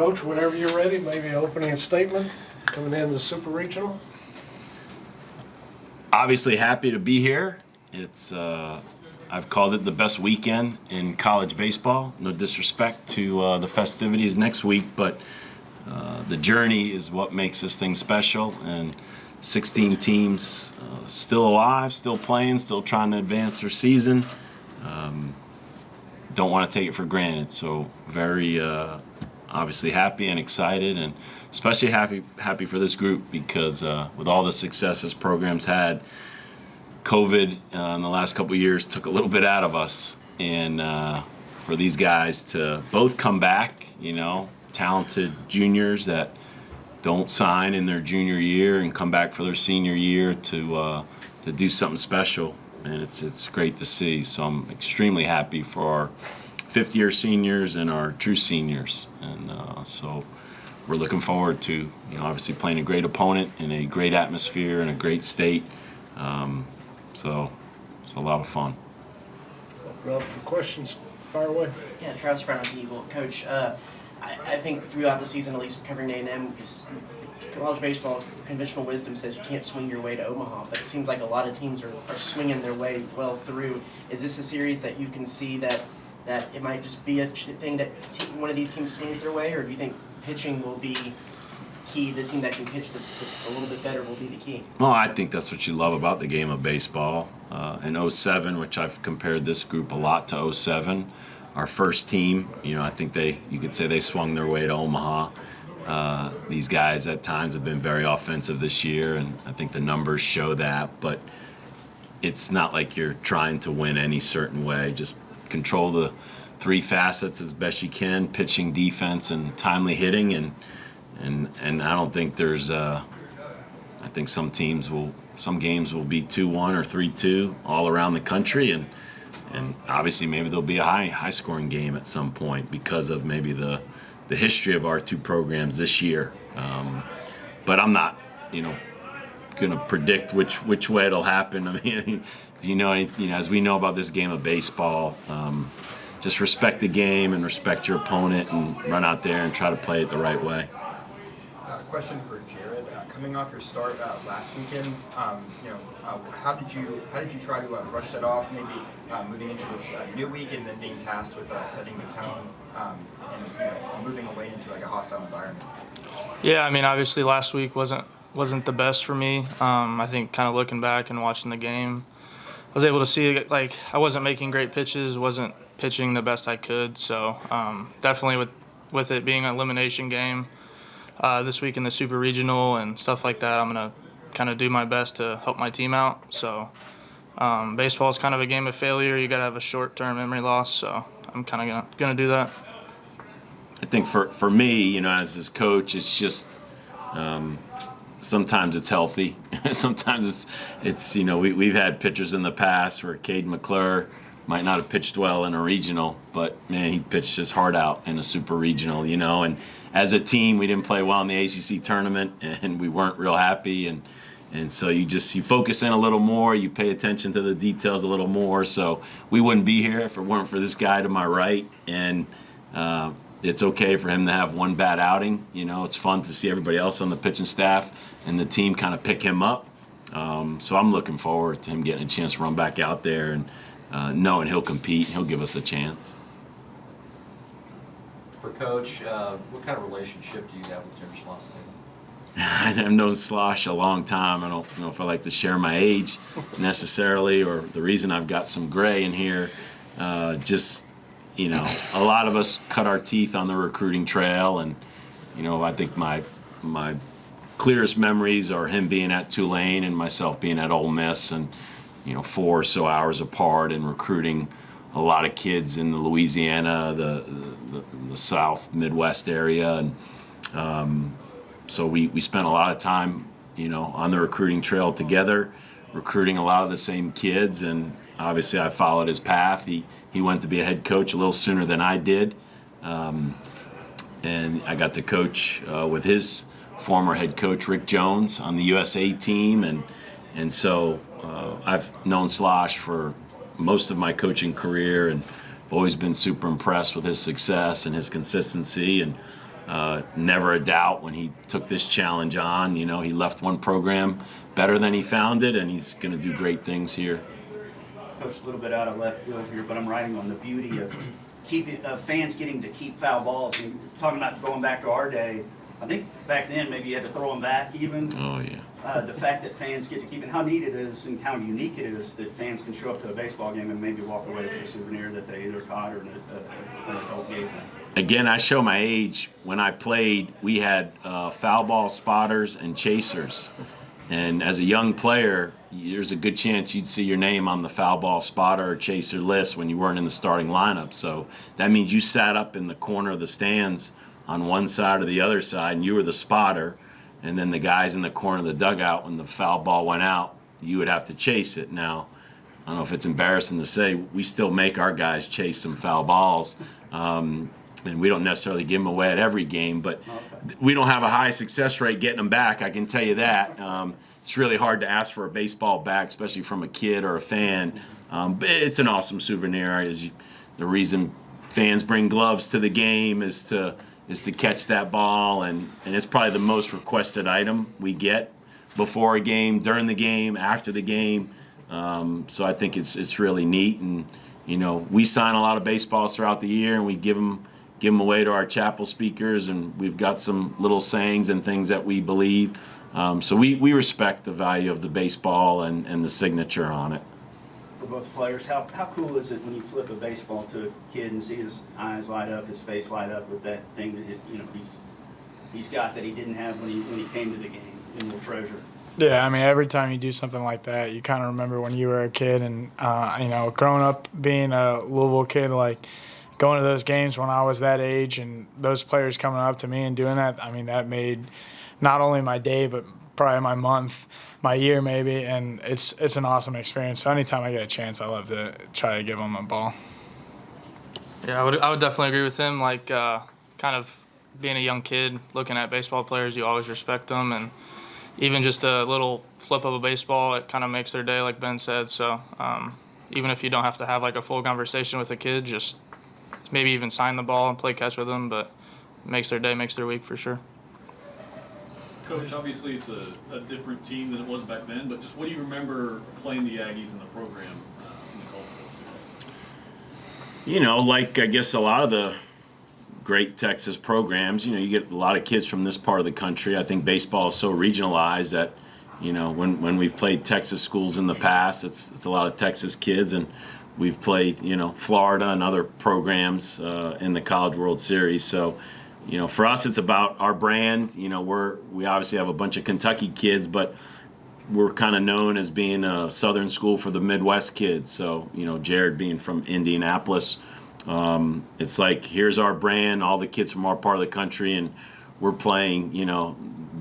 Coach, whenever you're ready, maybe an opening statement coming in the Super Regional. Obviously happy to be here. It's I've called it the best weekend in college baseball. No disrespect to the festivities next week, but the journey is what makes this thing special. And 16 teams still alive, still playing, still trying to advance their season. Don't want to take it for granted. So very obviously happy and excited, and especially happy for this group because with all the success this program's had, COVID in the last couple of years took a little bit out of us, and for these guys to both come back, talented juniors that don't sign in their junior year and come back for their senior year to do something special, and it's great to see. So I'm extremely happy for our fifth-year seniors and our true seniors, and so we're looking forward to obviously playing a great opponent in a great atmosphere in a great state. So it's a lot of fun. Open up for questions. Fire away. Yeah, Travis Brown with the Eagle. Coach, I think throughout the season, at least covering A&M, college baseball, conventional wisdom says you can't swing your way to Omaha, but it seems like a lot of teams are swinging their way well through. Is this a series that you can see that it might just be a thing that one of these teams swings their way, or do you think pitching will be key? The team that can pitch a little bit better will be the key. Well, I think that's what you love about the game of baseball. In 07, which I've compared this group a lot to 07, our first team, I think you could say they swung their way to Omaha. These guys at times have been very offensive this year, and I think the numbers show that, but it's not like you're trying to win any certain way. Just control the three facets as best you can: pitching, defense, and timely hitting. And I don't think there's I think some games will be 2-1 or 3-2 all around the country, and obviously maybe there'll be a high scoring game at some point because of maybe the history of our two programs this year. But I'm not going to predict which way it'll happen. I mean, as we know about this game of baseball, just respect the game and respect your opponent and run out there and try to play it the right way. Question for Jared. Coming off your start last weekend, how did you try to brush that off? Maybe moving into this new week and then being tasked with setting the tone and moving away into like a hostile environment. Yeah, I mean, obviously last week wasn't the best for me. I think kind of looking back and watching the game, I was able to see like I wasn't making great pitches, wasn't pitching the best I could. So definitely with it being an elimination game. This week in the Super Regional and stuff like that, I'm going to kind of do my best to help my team out. So baseball is kind of a game of failure. You got to have a short-term memory loss, so I'm kind of going to do that. I think for me, as his coach, it's just sometimes it's healthy. Sometimes it's we've had pitchers in the past where Cade McClure might not have pitched well in a regional, but man, he pitched his heart out in a Super Regional, and as a team, we didn't play well in the ACC tournament, and we weren't real happy. And so you focus in a little more, you pay attention to the details a little more. So we wouldn't be here if it weren't for this guy to my right. And it's okay for him to have one bad outing. It's fun to see everybody else on the pitching staff and the team kind of pick him up. So I'm looking forward to him getting a chance to run back out there and knowing he'll compete, he'll give us a chance. For Coach, what kind of relationship do you have with Jim Schloss? I've known Slosh a long time. I don't know if I like to share my age necessarily, or the reason I've got some gray in here. A lot of us cut our teeth on the recruiting trail, and I think my clearest memories are him being at Tulane and myself being at Ole Miss, and 4 or so hours apart and recruiting a lot of kids in the Louisiana, the South Midwest area, and so we spent a lot of time, on the recruiting trail together, recruiting a lot of the same kids, and obviously I followed his path. He went to be a head coach a little sooner than I did, and I got to coach with his former head coach Rick Jones on the USA team, and so I've known Slosh for most of my coaching career, and always been super impressed with his success and his consistency, and Never a doubt when he took this challenge on. You know, he left one program better than he found it, and he's going to do great things here. Coach, a little bit out of left field here, but I'm writing on the beauty of fans getting to keep foul balls. And talking about going back to our day, I think back then maybe you had to throw them back even. Oh, yeah. The fact that fans get to keep it, how neat it is and how unique it is that fans can show up to a baseball game and maybe walk away with a souvenir that they either caught or an adult gave them. Again, I show my age. When I played, we had foul ball spotters and chasers. And as a young player, there's a good chance you'd see your name on the foul ball spotter or chaser list when you weren't in the starting lineup. So that means you sat up in the corner of the stands on one side or the other side, and you were the spotter. And then the guys in the corner of the dugout, when the foul ball went out, you would have to chase it. Now, I don't know if it's embarrassing to say, we still make our guys chase some foul balls. And we don't necessarily give them away at every game, but we don't have a high success rate getting them back, I can tell you that. It's really hard to ask for a baseball back, especially from a kid or a fan. But it's an awesome souvenir. The reason fans bring gloves to the game is to catch that ball, and it's probably the most requested item we get before a game, during the game, after the game. So I think it's really neat. And you know, we sign a lot of baseballs throughout the year, and we give them away to our chapel speakers, and we've got some little sayings and things that we believe. So we respect the value of the baseball and the signature on it. For both players, how cool is it when you flip a baseball to a kid and see his eyes light up, his face light up with that thing that he's got that he didn't have when he came to the game, and will treasure? Yeah, I mean, every time you do something like that, you kind of remember when you were a kid, and you know, growing up being a Louisville kid, like going to those games when I was that age, and those players coming up to me and doing that, I mean, that made not only my day, but probably my month, my year maybe, and it's an awesome experience. So anytime I get a chance, I love to try to give them a ball. Yeah, I would definitely agree with him. Like, kind of being a young kid, looking at baseball players, you always respect them, and even just a little flip of a baseball, it kind of makes their day, like Ben said. So even if you don't have to have like a full conversation with a kid, just maybe even sign the ball and play catch with them, but it makes their day, makes their week for sure. Coach, obviously it's a different team than it was back then, but just what do you remember playing the Aggies in the program in the college World Series? You know, like I guess a lot of the great Texas programs, you know, you get a lot of kids from this part of the country. I think baseball is so regionalized that, you know, when we've played Texas schools in the past, it's a lot of Texas kids, and we've played, you know, Florida and other programs in the College World Series. So, you know, for us, it's about our brand. You know, we obviously have a bunch of Kentucky kids, but we're kind of known as being a Southern school for the Midwest kids. So, you know, Jared being from Indianapolis, it's like, here's our brand, all the kids from our part of the country, and we're playing, you know,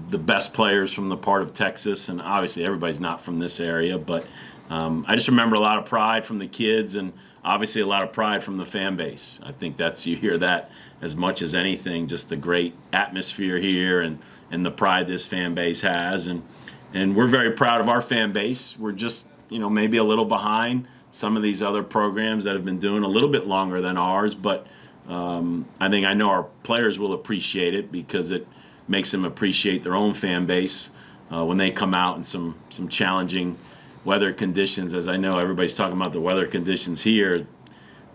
the best players from the part of Texas, and obviously everybody's not from this area, but I just remember a lot of pride from the kids, and obviously a lot of pride from the fan base. I think you hear that as much as anything, just the great atmosphere here and the pride this fan base has, and we're very proud of our fan base. We're just, you know, maybe a little behind some of these other programs that have been doing a little bit longer than ours, but I know our players will appreciate it because it makes them appreciate their own fan base when they come out in some challenging weather conditions. As I know everybody's talking about the weather conditions here,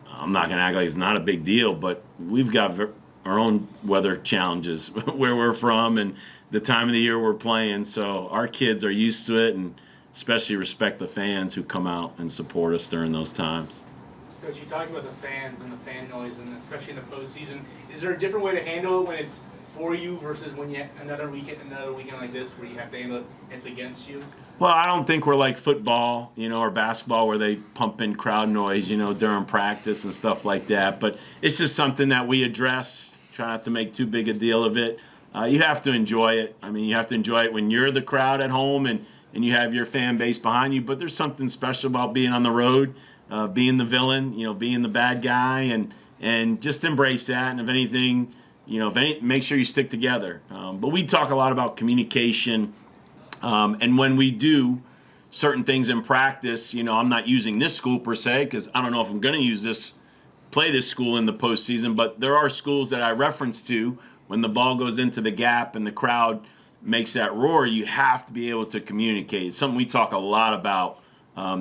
I'm not going to act like it's not a big deal, but we've got our own weather challenges where we're from and the time of the year we're playing. So our kids are used to it, and especially respect the fans who come out and support us during those times. Coach, you talked about the fans and the fan noise, and especially in the postseason. Is there a different way to handle it when it's for you versus when you have another weekend like this where you have to handle it and it's against you? Well, I don't think we're like football, you know, or basketball where they pump in crowd noise, you know, during practice and stuff like that. But it's just something that we address, try not to make too big a deal of it. You have to enjoy it. I mean, you have to enjoy it when you're the crowd at home and you have your fan base behind you. But there's something special about being on the road, being the villain, you know, being the bad guy, and just embrace that. And if anything, you know, make sure you stick together. But we talk a lot about communication. And when we do certain things in practice, you know, I'm not using this school per se because I don't know if I'm going to play this school in the postseason, but there are schools that I reference to when the ball goes into the gap and the crowd makes that roar, you have to be able to communicate. It's something we talk a lot about,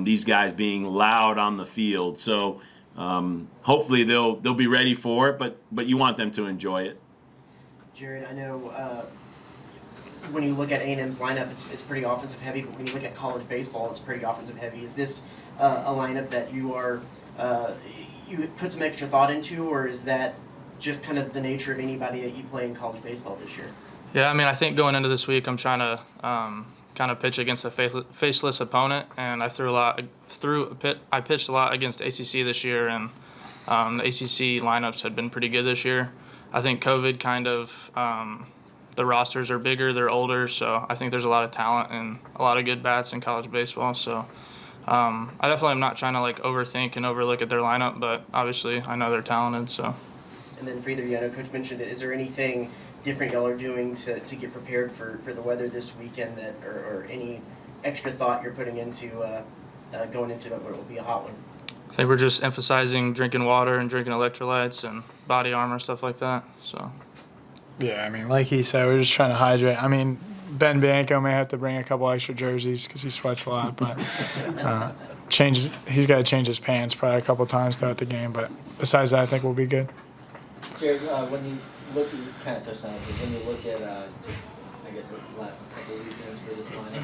these guys being loud on the field. So hopefully they'll be ready for it, but you want them to enjoy it. Jared, I know when you look at A&M's lineup, it's pretty offensive heavy, but when you look at college baseball, it's pretty offensive heavy. Is this a lineup that you put some extra thought into, or is that just kind of the nature of anybody that you play in college baseball this year? Yeah, I mean, I think going into this week, I'm trying to kind of pitch against a faceless opponent, and I pitched a lot against ACC this year, and the ACC lineups had been pretty good this year. I think COVID kind of the rosters are bigger, they're older, so I think there's a lot of talent and a lot of good bats in college baseball. So I definitely am not trying to like overthink and overlook at their lineup, but obviously I know they're talented. So. And then for either of you, I know Coach mentioned it. Is there anything different y'all are doing to get prepared for the weather this weekend, that or any extra thought you're putting into going into what will be a hot one? I think we're just emphasizing drinking water and drinking electrolytes and body armor, stuff like that. So. Yeah, I mean, like he said, we're just trying to hydrate. I mean, Ben Bianco may have to bring a couple extra jerseys because he sweats a lot, but he's got to change his pants probably a couple times throughout the game. But besides that, I think we'll be good. Jared, when you look, you kind of touched on it, but when you look at just, I guess, the last couple of weekends for this lineup,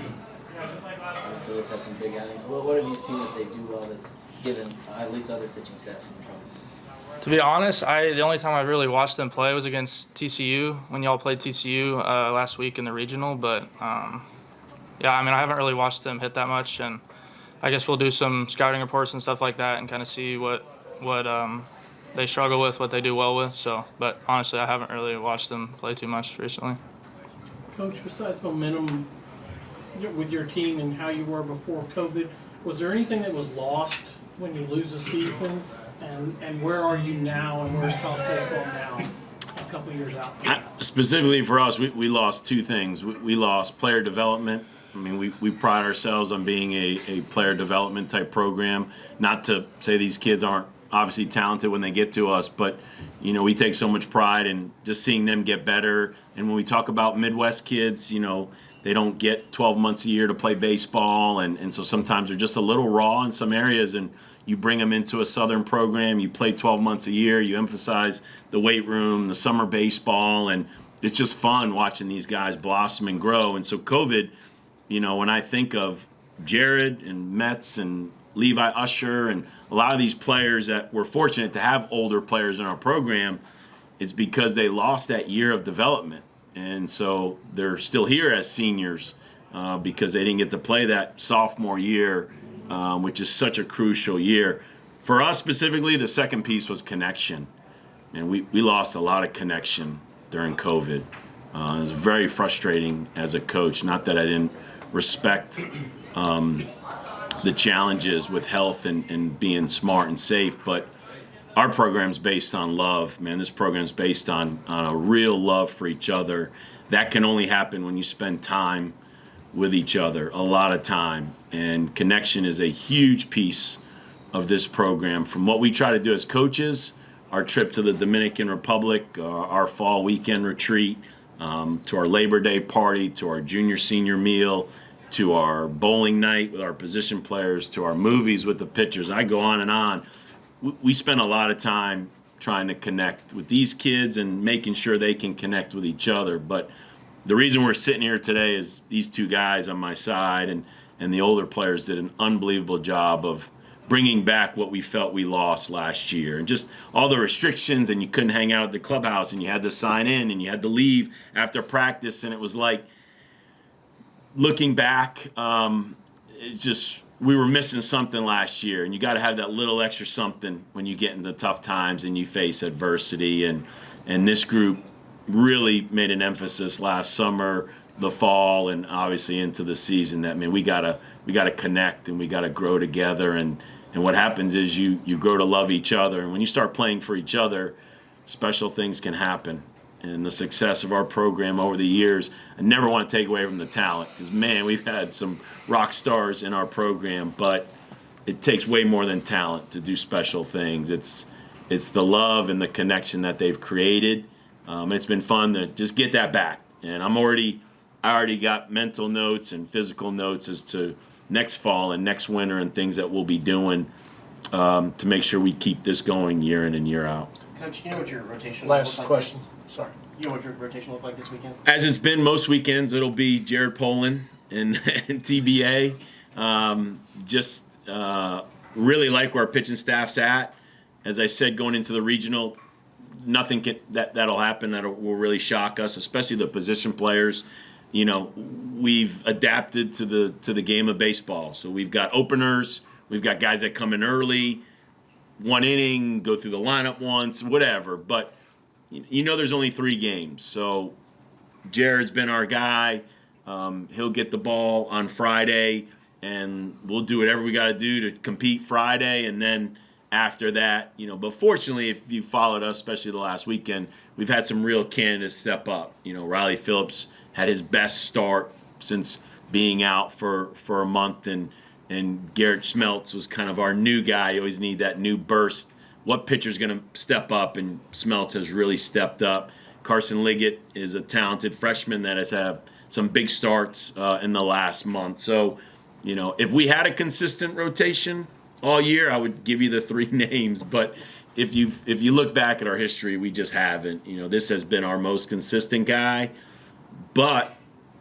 obviously they've had some big outings. What have you seen that they do well that's given at least other pitching staffs some trouble? To be honest, the only time I've really watched them play was against TCU when y'all played TCU last week in the regional. But yeah, I mean, I haven't really watched them hit that much, and I guess we'll do some scouting reports and stuff like that and kind of see what they struggle with, what they do well with. So, but honestly, I haven't really watched them play too much recently. Coach, besides momentum with your team and how you were before COVID, was there anything that was lost when you lose a season? And where are you now, and where's college baseball now a couple years out from now? Specifically for us, we lost two things. We lost player development. I mean, we pride ourselves on being a player development type program. Not to say these kids aren't obviously talented when they get to us, but you know, we take so much pride in just seeing them get better. And when we talk about Midwest kids, you know, they don't get 12 months a year to play baseball, and so sometimes they're just a little raw in some areas, and you bring them into a Southern program, you play 12 months a year, you emphasize the weight room, the summer baseball, and it's just fun watching these guys blossom and grow. And so COVID, you know, when I think of Jared and Metz and Levi Usher and a lot of these players that we're fortunate to have older players in our program, it's because they lost that year of development. And so they're still here as seniors because they didn't get to play that sophomore year, which is such a crucial year. For us specifically, the second piece was connection. And we lost a lot of connection during COVID. It was very frustrating as a coach. Not that I didn't respect the challenges with health and being smart and safe, but our program's based on love, man. This program's based on a real love for each other. That can only happen when you spend time with each other, a lot of time. And connection is a huge piece of this program. From what we try to do as coaches, our trip to the Dominican Republic, our fall weekend retreat, to our Labor Day party, to our junior-senior meal, to our bowling night with our position players, to our movies with the pitchers. I go on and on. We spend a lot of time trying to connect with these kids and making sure they can connect with each other. But the reason we're sitting here today is these two guys on my side and the older players did an unbelievable job of bringing back what we felt we lost last year. And just all the restrictions, and you couldn't hang out at the clubhouse, and you had to sign in, and you had to leave after practice. And it was like, looking back, we were missing something last year, and you got to have that little extra something when you get into tough times and you face adversity. And this group really made an emphasis last summer, the fall, and obviously into the season that, man, we gotta connect and we gotta grow together. And what happens is you grow to love each other, and when you start playing for each other, special things can happen. And the success of our program over the years, I never want to take away from the talent, because, man, we've had some rock stars in our program, but it takes way more than talent to do special things. It's the love and the connection that they've created And it's been fun to just get that back. And I already got mental notes and physical notes as to next fall and next winter and things that we'll be doing to make sure we keep this going year in and year out. Coach, you know what your rotation Last looks like question. this? Sorry. You know what your rotation look like this weekend? As it's been most weekends, it'll be Jared Poland and TBA. Really like where our pitching staff's at. As I said, going into the regional, nothing that'll happen that will really shock us, especially the position players. You know, we've adapted to the game of baseball. So we've got openers, we've got guys that come in early, 1 inning, go through the lineup once, whatever. But you know, there's only 3 games. So Jared's been our guy. He'll get the ball on Friday, and we'll do whatever we got to do to compete Friday, and then after that, you know. But fortunately, if you followed us, especially the last weekend, we've had some real candidates step up. You know, Riley Phillips had his best start since being out for a month, and Garrett Smeltz was kind of our new guy. You always need that new burst. What pitcher's going to step up? And Smeltz has really stepped up. Carson Liggett is a talented freshman that has had some big starts in the last month. So, you know, if we had a consistent rotation all year, I would give you the 3 names. But if you look back at our history, we just haven't. You know, this has been our most consistent guy. But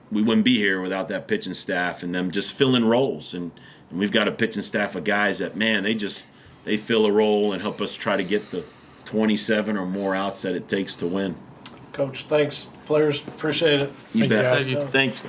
we wouldn't be here without that pitching staff and them just filling roles. And we've got a pitching staff of guys that, man, they fill a role and help us try to get the 27 or more outs that it takes to win. Coach, thanks. Players, appreciate it. You bet. Thank you. Thanks.